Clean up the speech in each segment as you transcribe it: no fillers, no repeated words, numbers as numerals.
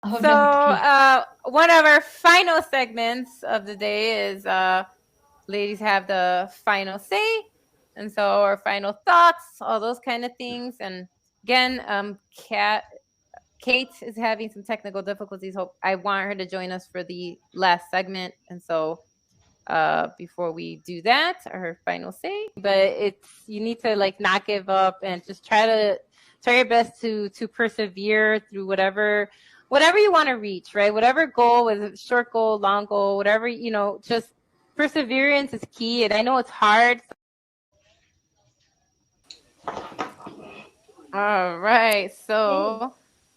Oh, So, no, Kate. one of our final segments of the day is ladies have the final say. And so, our final thoughts, all those kind of things. And again, Kate is having some technical difficulties. Hope I want her to join us for the last segment. And so, before we do that, her final say. But it's you need to like not give up and just try your best to persevere through whatever you want to reach, right? Whatever goal, whether it's short goal, long goal, whatever, just perseverance is key. And I know it's hard. All right. Yay. So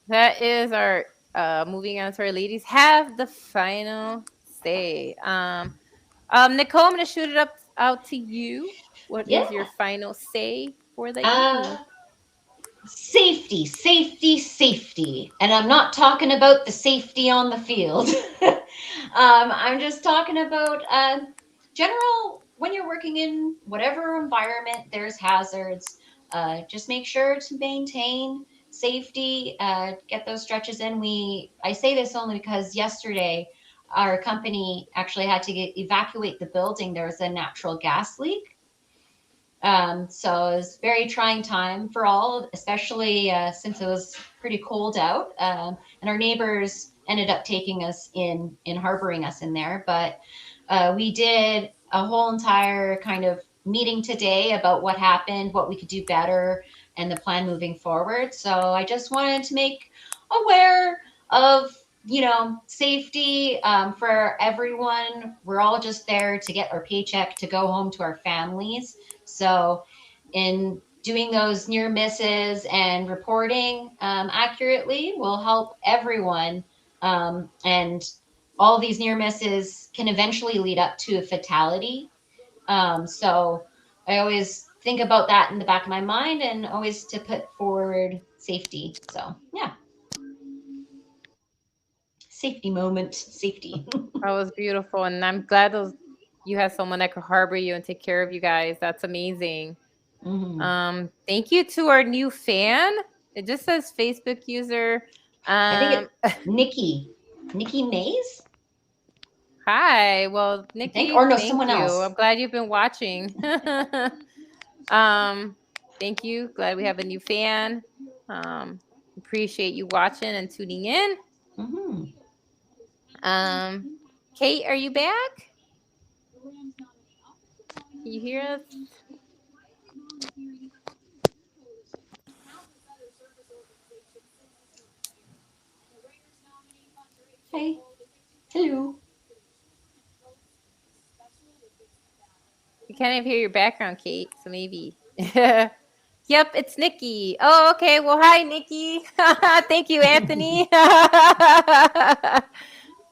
that is our moving on to our ladies have the final say. Nicole, I'm gonna shoot it up out to you. What Yeah. is your final say for the Uh, evening? Safety, safety, safety. And I'm not talking about the safety on the field. I'm just talking about general, when you're working in whatever environment, there's hazards. Just make sure to maintain safety, get those stretches in. I say this only because yesterday our company actually had to evacuate the building. There was a natural gas leak. So it was a very trying time for all, especially since it was pretty cold out. And our neighbors ended up taking us in harboring us in there. But we did a whole entire kind of meeting today about what happened, what we could do better, and the plan moving forward. So I just wanted to make aware of safety for everyone. We're all just there to get our paycheck to go home to our families. So, in doing those near misses and reporting accurately will help everyone. And all these near misses can eventually lead up to a fatality. So, I always think about that in the back of my mind and always to put forward safety. So, yeah, safety moment, safety. That was beautiful, and I'm glad you had someone that could harbor you and take care of you guys. That's amazing. Hmm. Thank you to our new fan. It just says Facebook user. I think it's Um, Nikki Mays, Hi. Well, I think, or Nikki, no, thank someone you. else. I'm glad you've been watching. um, Thank you. Glad we have a new fan. Appreciate you watching and tuning in. Hmm. Um, Kate, are you back? Can you hear us? Hey, hello. We can't even hear your background, Kate. So maybe. Yep, it's Nikki. Oh, okay. Well, hi, Nikki. Thank you, Anthony.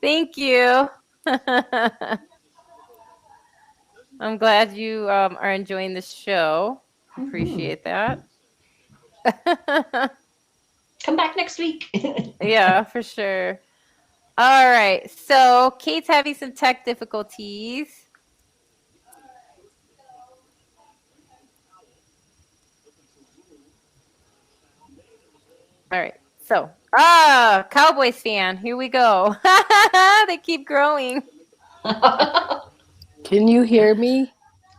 Thank you. I'm glad you are enjoying the show. Hmm. Appreciate that. Come back next week. Yeah, for sure. All right. So Kate's having some tech difficulties. All right. So, Cowboys fan. Here we go. They keep growing. Can you hear me?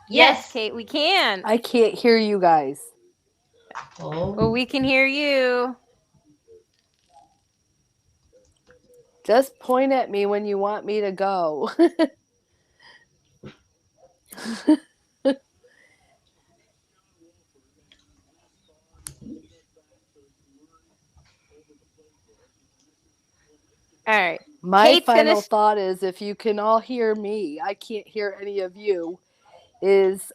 Yes, Yes. Kate, we can. I can't hear you guys. Well, Oh. we can hear you. Just point at me when you want me to go. All right. My Kate's gonna. final thought is if you can all hear me, I can't hear any of you, is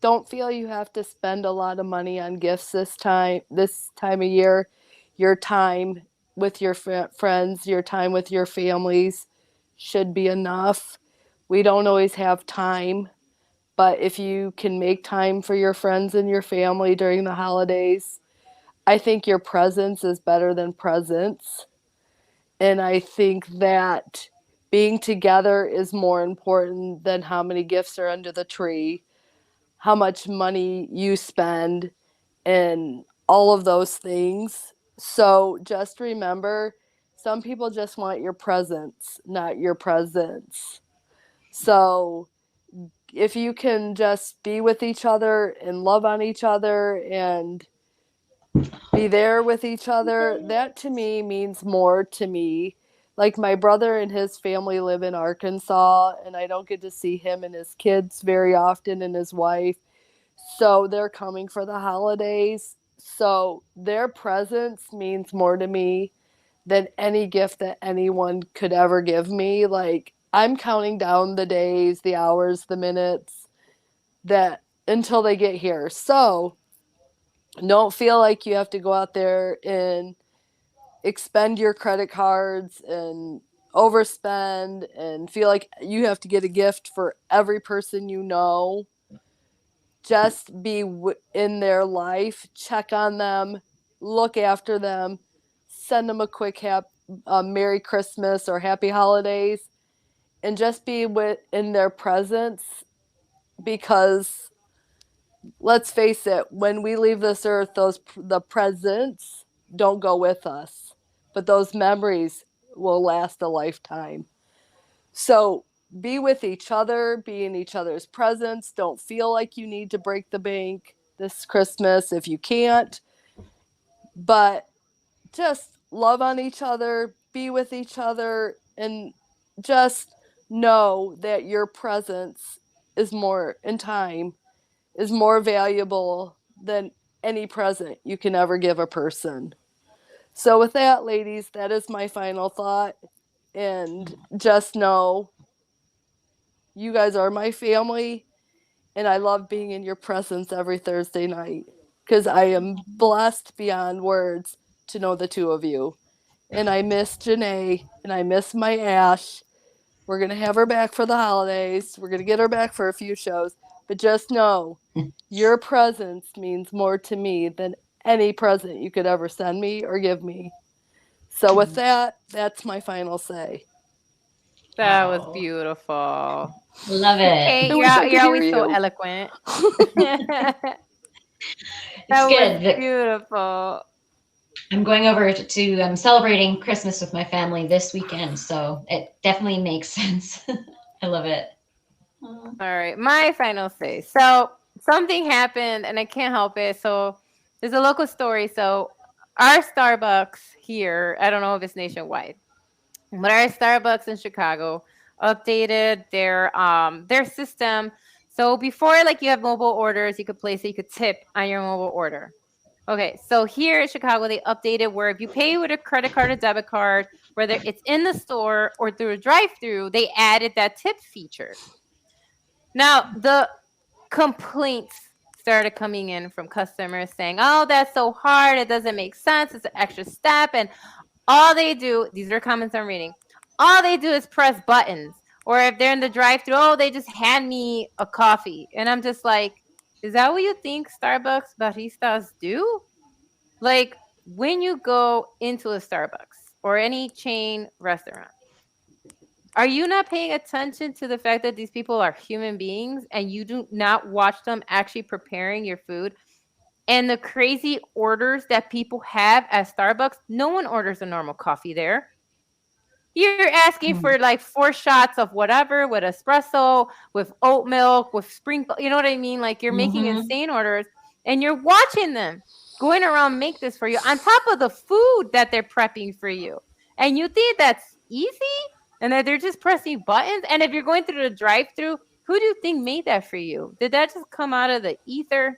don't feel you have to spend a lot of money on gifts this time of year. Your time with your friends, your time with your families should be enough. We don't always have time, but if you can make time for your friends and your family during the holidays, I think your presence is better than presents. And I think that being together is more important than how many gifts are under the tree, how much money you spend, and all of those things. So just remember, some people just want your presence, not your presence. So if you can just be with each other and love on each other and be there with each other, that to me means more to me. Like my brother and his family live in Arkansas, and I don't get to see him and his kids very often and his wife. So they're coming for the holidays. So their presence means more to me than any gift that anyone could ever give me. Like I'm counting down the days, the hours, the minutes that until they get here. So don't feel like you have to go out there and expend your credit cards and overspend and feel like you have to get a gift for every person you know. Just be in their life, check on them, look after them, send them a quick Merry Christmas or Happy Holidays, and just be in their presence because let's face it, when we leave this earth, the presents don't go with us, but those memories will last a lifetime. So be with each other, be in each other's presence. Don't feel like you need to break the bank this Christmas if you can't, but just love on each other, be with each other, and just know that your presence is more in time is more valuable than any present you can ever give a person. So, with that, ladies, that is my final thought. And just know you guys are my family, and I love being in your presence every Thursday night because I am blessed beyond words to know the two of you. And I miss Janae, and I miss my Ash. We're going to have her back for the holidays. We're going to get her back for a few shows. But just know your presence means more to me than any present you could ever send me or give me. So, with that, that's my final say. That was beautiful. Love it. Okay, I wish I you're could hear always so you. eloquent. It's That was good. beautiful. I'm going over to I'm celebrating Christmas with my family this weekend, so it definitely makes sense. I love it. All right, my final say. So something happened, and I can't help it. So there's a local story. So our Starbucks here, I don't know if it's nationwide, but our Starbucks in Chicago updated their system. So before, like you have mobile orders, you could place it, you could tip on your mobile order. Okay, so here in Chicago, they updated where if you pay with a credit card or debit card, whether it's in the store or through a drive-through, they added that tip feature. Now, the complaints started coming in from customers saying, "Oh, that's so hard. It doesn't make sense. It's an extra step." And all they do, these are comments I'm reading, all they do is press buttons. Or if they're in the drive-thru, oh, they just hand me a coffee. And I'm just like, is that what you think Starbucks baristas do? Like when you go into a Starbucks or any chain restaurant, are you not paying attention to the fact that these people are human beings and you do not watch them actually preparing your food? And the crazy orders that people have at Starbucks, no one orders a normal coffee there. You're asking for Mm-hmm. like 4 shots of whatever with espresso, with oat milk, with sprinkle. You know what I mean? Like you're making Mm-hmm. insane orders and you're watching them going around make this for you on top of the food that they're prepping for you. And you think that's easy? And that they're just pressing buttons? And if you're going through the drive through, who do you think made that for you? Did that just come out of the ether?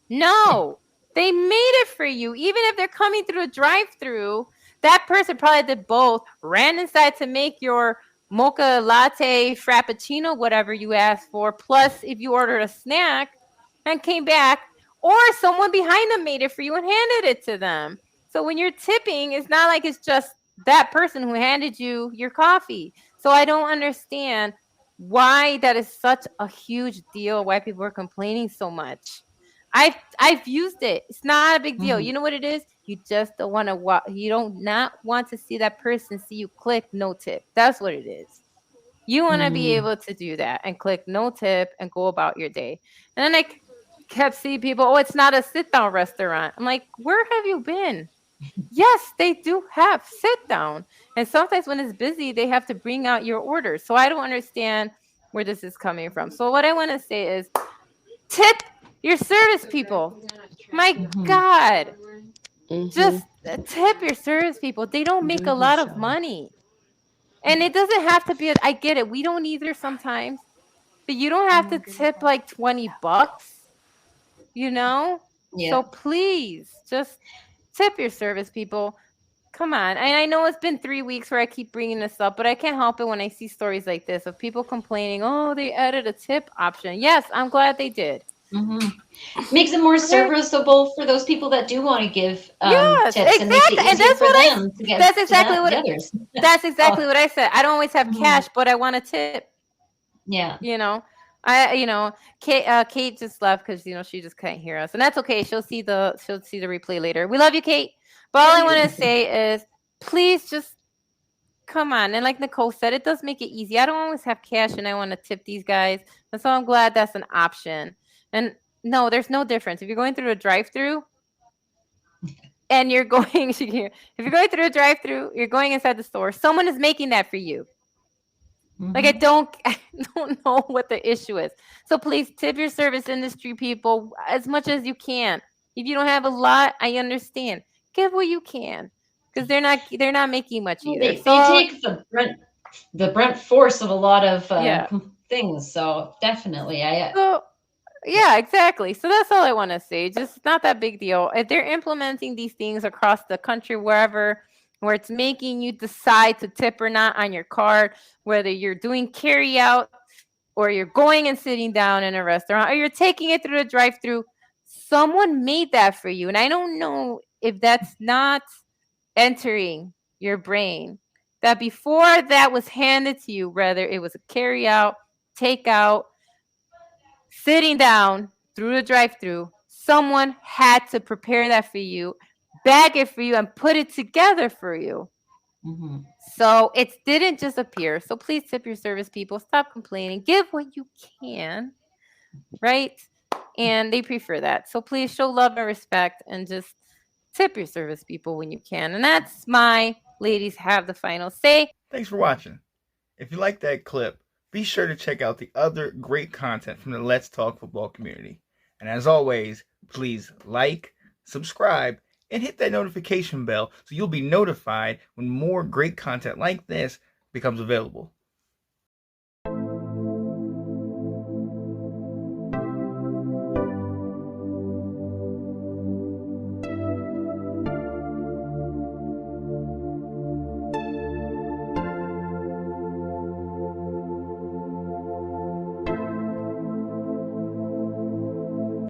No, they made it for you. Even if they're coming through a drive-through, that person probably did both. Ran inside to make your mocha latte, frappuccino, whatever you asked for. Plus, if you ordered a snack and came back, or someone behind them made it for you and handed it to them. So when you're tipping, it's not like it's just that person who handed you your coffee. So I don't understand why that is such a huge deal, why people are complaining so much. I've used it. It's not a big deal. Mm-hmm. You know what it is? You just don't want to you don't not want to see that person see you click no tip. That's what it is. You want to be Mm-hmm. able to do that and click no tip and go about your day. And then like kept seeing people, oh, it's not a sit down restaurant. I'm like, where have you been? Yes, they do have sit down. And sometimes when it's busy, they have to bring out your order. So I don't understand where this is coming from. So what I want to say is tip your service people. My God, just tip your service people. They don't make a lot of money. And it doesn't have to be, I get it. We don't either sometimes, but you don't have to tip like $20, you know? Yeah. So please just tip your service people. Come on. And I know it's been 3 weeks where I keep bringing this up, but I can't help it when I see stories like this of people complaining, oh, they added a tip option. Yes, I'm glad they did. Makes it more serviceable for those people that do want to give Yes, tips, and makes it exactly. And easier that's for what them to get that's to exactly the what others. that's exactly what I said. I don't always have cash, but I want a tip. Yeah. You know, Kate just left because she just can't hear us, and that's okay. She'll see the replay later. We love you, Kate. But all I want to say is, please just come on. And like Nicole said, it does make it easy. I don't always have cash, and I want to tip these guys, and so I'm glad that's an option. And no, there's no difference if you're going through a drive-through. And you're going, if you're going through a drive-through, you're going inside the store. Someone is making that for you. Like I don't know what the issue is. So please tip your service industry people as much as you can. If you don't have a lot, I understand. Give what you can because they're not making much Well, either. they So take the brunt force of a lot of yeah. things. So definitely, So yeah, exactly. So that's all I want to say. Just not that big deal. If they're implementing these things across the country, wherever, where it's making you decide to tip or not on your card, whether you're doing carry out or you're going and sitting down in a restaurant or you're taking it through the drive-through, someone made that for you. And I don't know if that's not entering your brain that before that was handed to you, whether it was a carry out, takeout, sitting down through the drive-through, someone had to prepare that for you, bag it for you, and put it together for you. So it didn't just appear. So please tip your service people. Stop complaining. Give what you can, right? And they prefer that. So please show love and respect and just tip your service people when you can. And that's my ladies have the final say. Thanks for watching. If you like that clip, be sure to check out the other great content from the Let's Talk Football community. And as always, please like, subscribe, and hit that notification bell so you'll be notified when more great content like this becomes available.